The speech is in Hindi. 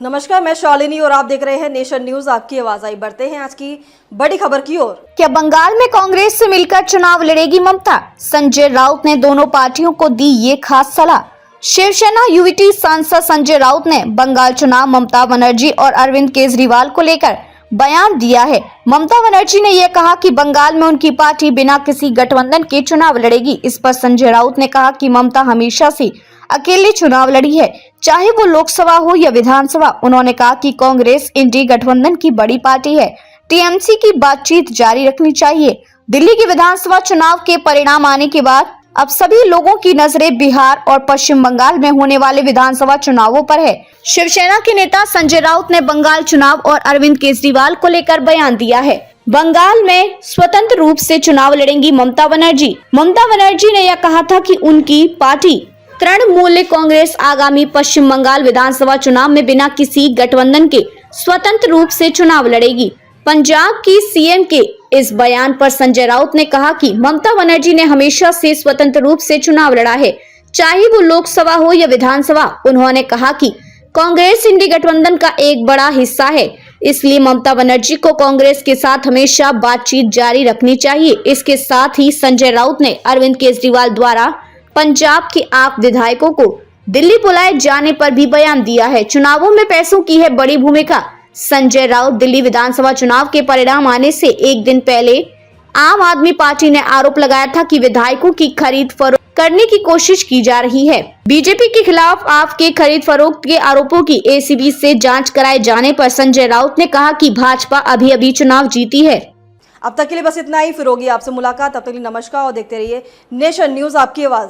नमस्कार, मैं शालिनी और आप देख रहे हैं नेशन न्यूज। आपकी आवाज आई। बढ़ते हैं आज की बड़ी खबर की ओर। क्या बंगाल में कांग्रेस से मिलकर चुनाव लड़ेगी ममता? संजय राउत ने दोनों पार्टियों को दी ये खास सलाह। शिवसेना यूवीटी सांसद संजय राउत ने बंगाल चुनाव ममता बनर्जी और अरविंद केजरीवाल को लेकर बयान दिया है। ममता बनर्जी ने यह कहा कि बंगाल में उनकी पार्टी बिना किसी गठबंधन के चुनाव लड़ेगी। इस पर संजय राउत ने कहा कि ममता हमेशा से अकेले चुनाव लड़ी है, चाहे वो लोकसभा हो या विधानसभा। उन्होंने कहा कि कांग्रेस इंडी गठबंधन की बड़ी पार्टी है, टीएमसी की बातचीत जारी रखनी चाहिए। दिल्ली के विधानसभा चुनाव के परिणाम आने के बाद अब सभी लोगों की नजरें बिहार और पश्चिम बंगाल में होने वाले विधानसभा चुनावों पर है। शिवसेना के नेता संजय राउत ने बंगाल चुनाव और अरविंद केजरीवाल को लेकर बयान दिया है। बंगाल में स्वतंत्र रूप से चुनाव लड़ेंगी ममता बनर्जी। ममता बनर्जी ने यह कहा था कि उनकी पार्टी तृणमूल कांग्रेस आगामी पश्चिम बंगाल विधानसभा चुनाव में बिना किसी गठबंधन के स्वतंत्र रूप से चुनाव लड़ेगी। पंजाब की सीएम के इस बयान पर संजय राउत ने कहा कि ममता बनर्जी ने हमेशा से स्वतंत्र रूप से चुनाव लड़ा है, चाहे वो लोकसभा हो या विधानसभा। उन्होंने कहा कि कांग्रेस इंडी गठबंधन का एक बड़ा हिस्सा है, इसलिए ममता बनर्जी को कांग्रेस के साथ हमेशा बातचीत जारी रखनी चाहिए। इसके साथ ही संजय राउत ने अरविंद केजरीवाल द्वारा पंजाब के आप विधायकों को दिल्ली बुलाए जाने पर भी बयान दिया है। चुनावों में पैसों की है बड़ी भूमिका। संजय राउत दिल्ली विधानसभा चुनाव के परिणाम आने से एक दिन पहले आम आदमी पार्टी ने आरोप लगाया था कि विधायकों की खरीद फरोख्त करने की कोशिश की जा रही है। बीजेपी के खिलाफ आपके खरीद फरोख्त के आरोपों की एसीबी से जांच कराए जाने पर संजय राउत ने कहा कि भाजपा अभी चुनाव जीती है। अब तक के लिए बस इतना ही। फिर होगी आपसे मुलाकात। तब तक के लिए नमस्कार और देखते रहिए नेशन न्यूज, आपकी आवाज।